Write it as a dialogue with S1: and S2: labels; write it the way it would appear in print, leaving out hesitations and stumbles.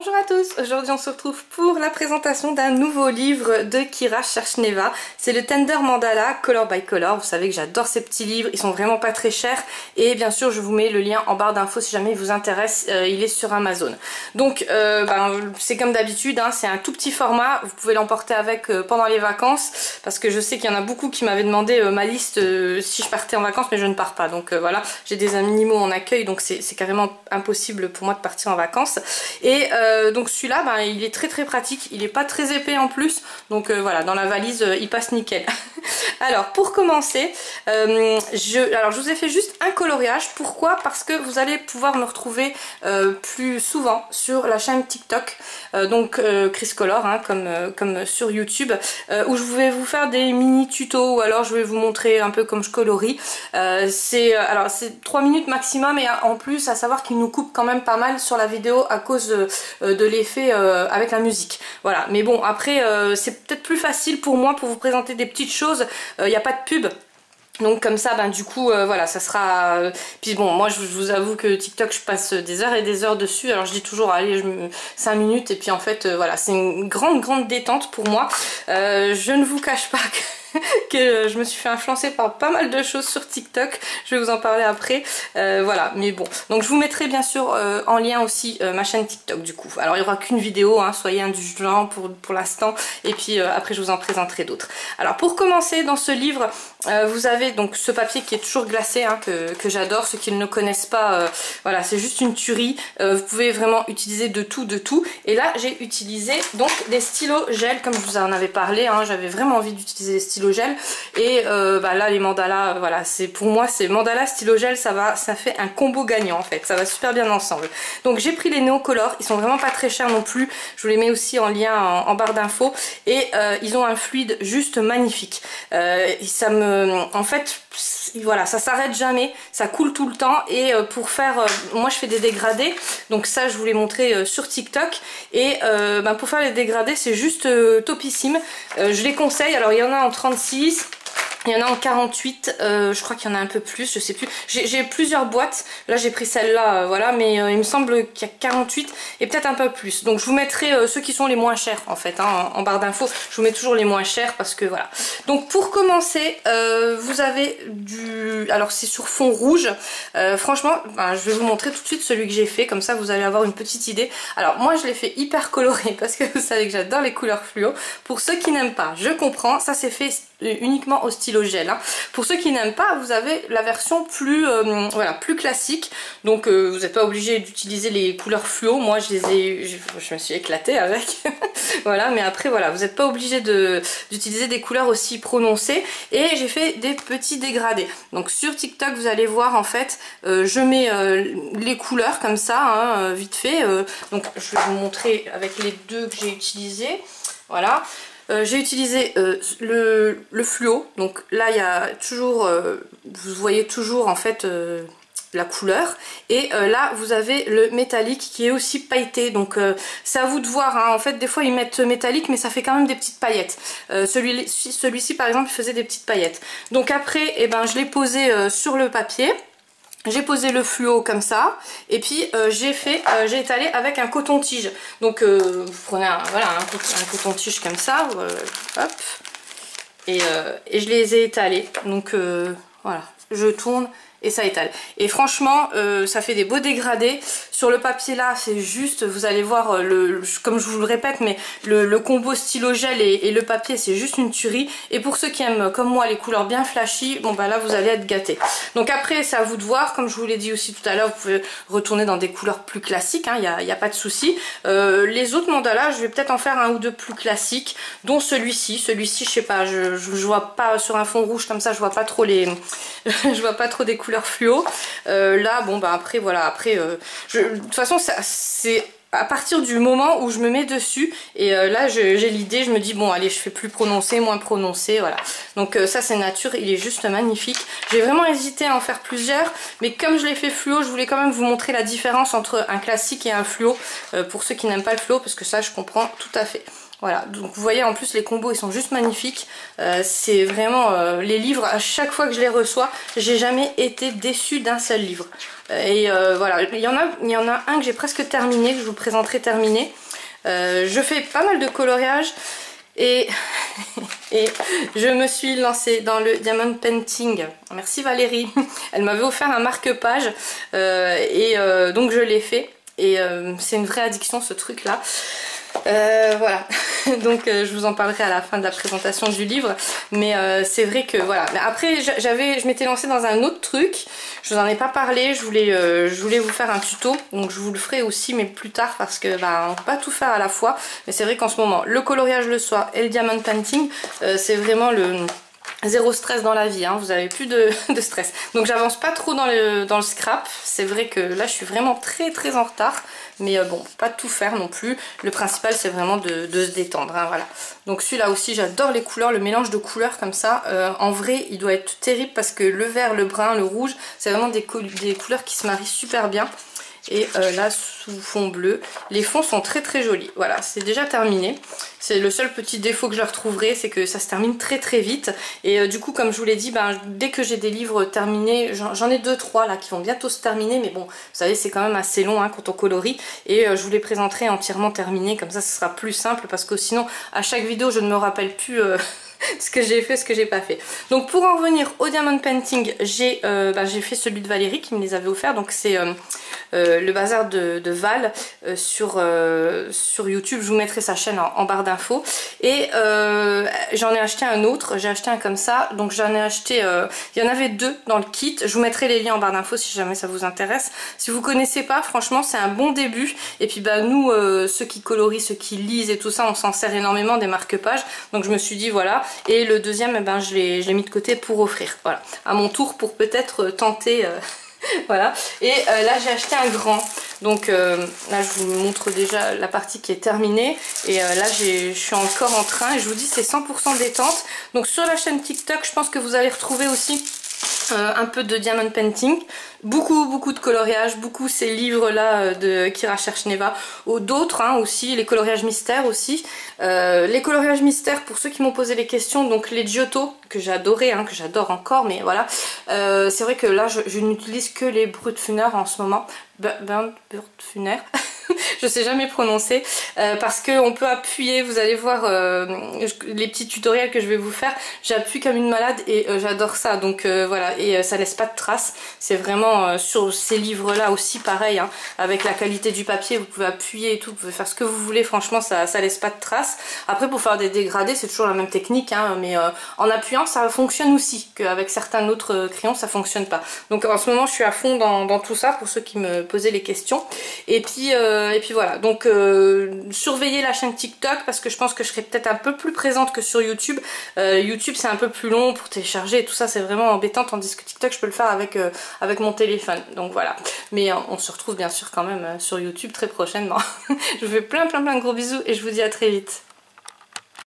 S1: Bonjour à tous, aujourd'hui on se retrouve pour la présentation d'un nouveau livre de Kira Cherchneva. C'est le Tender Mandala Color by Color. Vous savez que j'adore ces petits livres, ils sont vraiment pas très chers. Et bien sûr je vous mets le lien en barre d'infos si jamais il vous intéresse, il est sur Amazon. Donc c'est comme d'habitude, hein, c'est un tout petit format, vous pouvez l'emporter avec pendant les vacances. Parce que je sais qu'il y en a beaucoup qui m'avaient demandé ma liste si je partais en vacances, mais je ne pars pas. Donc voilà, j'ai des animaux en accueil, donc c'est carrément impossible pour moi de partir en vacances. Et donc celui-là, il est très pratique, il est pas très épais en plus, donc voilà, dans la valise il passe nickel. Alors pour commencer, je vous ai fait juste un coloriage. Pourquoi? Parce que vous allez pouvoir me retrouver plus souvent sur la chaîne TikTok, donc Chris Color, hein, comme sur YouTube, où je vais vous faire des mini tutos, ou alors je vais vous montrer un peu comme je colorie. C'est 3 minutes maximum, et en plus à savoir qu'il nous coupe quand même pas mal sur la vidéo à cause de l'effet avec la musique. Voilà, mais bon, après c'est peut-être plus facile pour moi pour vous présenter des petites choses. Il n'y a pas de pub. Donc comme ça, du coup, voilà, ça sera... Puis bon, moi je vous avoue que TikTok, je passe des heures et des heures dessus. Alors je dis toujours, allez, 5 minutes. Et puis en fait, voilà, c'est une grande détente pour moi. Je ne vous cache pas que je me suis fait influencer par pas mal de choses sur TikTok. Je vais vous en parler après. Voilà, mais bon. Donc je vous mettrai bien sûr en lien aussi ma chaîne TikTok du coup. Alors il n'y aura qu'une vidéo, hein, soyez indulgents pour l'instant. Et puis après je vous en présenterai d'autres. Alors pour commencer dans ce livre, vous avez donc ce papier qui est toujours glacé, hein, que j'adore. Ceux qui ne le connaissent pas, voilà, c'est juste une tuerie. Vous pouvez vraiment utiliser de tout. Et là j'ai utilisé donc des stylos gel comme je vous en avais parlé, hein. J'avais vraiment envie d'utiliser des stylos gel. Et là les mandalas, voilà, c'est pour moi c'est mandala stylo gel, ça fait un combo gagnant en fait, ça va super bien ensemble. Donc j'ai pris les Neocolor, ils sont vraiment pas très chers non plus, je vous les mets aussi en lien en barre d'infos. Et ils ont un fluide juste magnifique. En fait, voilà, ça s'arrête jamais, ça coule tout le temps. Et pour faire, moi je fais des dégradés, donc ça je vous l'ai montré sur TikTok. Et pour faire les dégradés c'est juste topissime. Je les conseille. Alors il y en a en 36, il y en a en 48, je crois qu'il y en a un peu plus, je sais plus. J'ai plusieurs boîtes, là j'ai pris celle-là, voilà, mais il me semble qu'il y a 48 et peut-être un peu plus. Donc je vous mettrai ceux qui sont les moins chers en fait, hein, en barre d'infos. Je vous mets toujours les moins chers parce que voilà. Donc pour commencer, vous avez du... Alors c'est sur fond rouge. Franchement, je vais vous montrer tout de suite celui que j'ai fait, comme ça vous allez avoir une petite idée. Alors moi je l'ai fait hyper coloré parce que vous savez que j'adore les couleurs fluo. Pour ceux qui n'aiment pas, je comprends, ça c'est fait uniquement au stylo gel, hein. Pour ceux qui n'aiment pas, vous avez la version plus plus classique. Donc vous n'êtes pas obligé d'utiliser les couleurs fluo. Moi je me suis éclatée avec. Voilà, mais après voilà, vous n'êtes pas obligé d'utiliser des couleurs aussi prononcées. Et j'ai fait des petits dégradés. Donc sur TikTok vous allez voir en fait, je mets les couleurs comme ça, hein, vite fait. Donc je vais vous montrer avec les deux que j'ai utilisés. Voilà. J'ai utilisé le fluo, donc là il y a toujours, vous voyez toujours en fait la couleur. Et là vous avez le métallique qui est aussi pailleté, donc c'est à vous de voir, hein. En fait des fois ils mettent métallique mais ça fait quand même des petites paillettes. Celui-ci par exemple il faisait des petites paillettes. Donc après je l'ai posé sur le papier. J'ai posé le fluo comme ça, et puis j'ai étalé avec un coton-tige. Donc vous prenez un coton-tige comme ça, hop, et je les ai étalés. Donc voilà, je tourne et ça étale. Et franchement, ça fait des beaux dégradés. Sur le papier là, c'est juste, vous allez voir, comme je vous le répète, mais le combo stylo gel et le papier, c'est juste une tuerie. Et pour ceux qui aiment, comme moi, les couleurs bien flashy, bon là, vous allez être gâtés. Donc après, c'est à vous de voir. Comme je vous l'ai dit aussi tout à l'heure, vous pouvez retourner dans des couleurs plus classiques, hein, y a pas de souci. Les autres mandalas, je vais peut-être en faire un ou deux plus classiques, dont celui-ci. Celui-ci, je sais pas, je vois pas sur un fond rouge comme ça, je vois pas trop les... je vois pas trop des couleurs fluo. Là, après, voilà, de toute façon, c'est à partir du moment où je me mets dessus, et là j'ai l'idée, je me dis bon allez, je fais plus prononcé, moins prononcé, voilà. Donc ça c'est nature, il est juste magnifique. J'ai vraiment hésité à en faire plusieurs, mais comme je l'ai fait fluo, je voulais quand même vous montrer la différence entre un classique et un fluo, pour ceux qui n'aiment pas le fluo, parce que ça je comprends tout à fait. Voilà, donc vous voyez en plus les combos ils sont juste magnifiques. C'est vraiment les livres, à chaque fois que je les reçois, j'ai jamais été déçue d'un seul livre. Et voilà, il y en a un que j'ai presque terminé, que je vous présenterai terminé. Je fais pas mal de coloriage et je me suis lancée dans le diamond painting. Merci Valérie, elle m'avait offert un marque-page donc je l'ai fait et c'est une vraie addiction ce truc là. Voilà, donc je vous en parlerai à la fin de la présentation du livre, mais c'est vrai que voilà. Mais après je m'étais lancée dans un autre truc, je vous en ai pas parlé, je voulais vous faire un tuto, donc je vous le ferai aussi mais plus tard parce que bah, on peut pas tout faire à la fois, mais c'est vrai qu'en ce moment le coloriage le soir et le diamond painting c'est vraiment le zéro stress dans la vie, hein, vous avez plus de stress. Donc j'avance pas trop dans le scrap, c'est vrai que là je suis vraiment très en retard, mais bon, pas tout faire non plus, le principal c'est vraiment de se détendre, hein, voilà. Donc celui-là aussi j'adore les couleurs, le mélange de couleurs comme ça, en vrai il doit être terrible parce que le vert, le brun, le rouge, c'est vraiment des couleurs qui se marient super bien. Et là sous fond bleu, les fonds sont très jolis. Voilà, c'est déjà terminé. C'est le seul petit défaut que je leur trouverai, c'est que ça se termine très vite. Et du coup, comme je vous l'ai dit, ben, dès que j'ai des livres terminés, j'en ai 2-3 là qui vont bientôt se terminer, mais bon, vous savez, c'est quand même assez long hein, quand on colorie. Et je vous les présenterai entièrement terminés, comme ça ce sera plus simple, parce que sinon, à chaque vidéo, je ne me rappelle plus ce que j'ai fait, ce que j'ai pas fait. Donc pour en revenir au diamond painting, j'ai fait celui de Valérie qui me les avait offert, donc c'est le bazar de Val sur YouTube. Je vous mettrai sa chaîne en barre d'infos. Et j'en ai acheté un autre, j'ai acheté un comme ça, donc j'en ai acheté, il y en avait 2 dans le kit, je vous mettrai les liens en barre d'infos si jamais ça vous intéresse. Si vous connaissez pas, franchement c'est un bon début, et puis bah nous ceux qui colorient, ceux qui lisent et tout ça, on s'en sert énormément des marque-pages, donc je me suis dit voilà. Et le deuxième, eh ben, je l'ai mis de côté pour offrir, voilà, à mon tour pour peut-être tenter, voilà. Et là j'ai acheté un grand, donc là je vous montre déjà la partie qui est terminée, et là je suis encore en train, et je vous dis c'est 100% détente, donc sur la chaîne TikTok je pense que vous allez retrouver aussi un peu de diamond painting, beaucoup de coloriage, beaucoup ces livres là de Kira Cherchneva, ou d'autres hein, aussi, les coloriages mystères aussi. Les coloriages mystères, pour ceux qui m'ont posé les questions, donc les Giotto que j'ai adoré, hein, que j'adore encore, mais voilà, c'est vrai que là je n'utilise que les Brutfuner en ce moment, Brutfuner. Je sais jamais prononcer, parce qu'on peut appuyer, vous allez voir les petits tutoriels que je vais vous faire, j'appuie comme une malade et j'adore ça, donc voilà, et ça laisse pas de traces. C'est vraiment sur ces livres là aussi pareil, hein, avec la qualité du papier, vous pouvez appuyer et tout, vous pouvez faire ce que vous voulez, franchement ça laisse pas de traces. Après pour faire des dégradés c'est toujours la même technique, hein, mais en appuyant ça fonctionne aussi, qu'avec certains autres crayons ça fonctionne pas. Donc en ce moment je suis à fond dans tout ça pour ceux qui me posaient les questions, et puis voilà, donc surveillez la chaîne TikTok parce que je pense que je serai peut-être un peu plus présente que sur YouTube. YouTube c'est un peu plus long pour télécharger et tout ça, c'est vraiment embêtant, tandis que TikTok je peux le faire avec mon téléphone, donc voilà. Mais on se retrouve bien sûr quand même sur YouTube très prochainement. Je vous fais plein de gros bisous et je vous dis à très vite.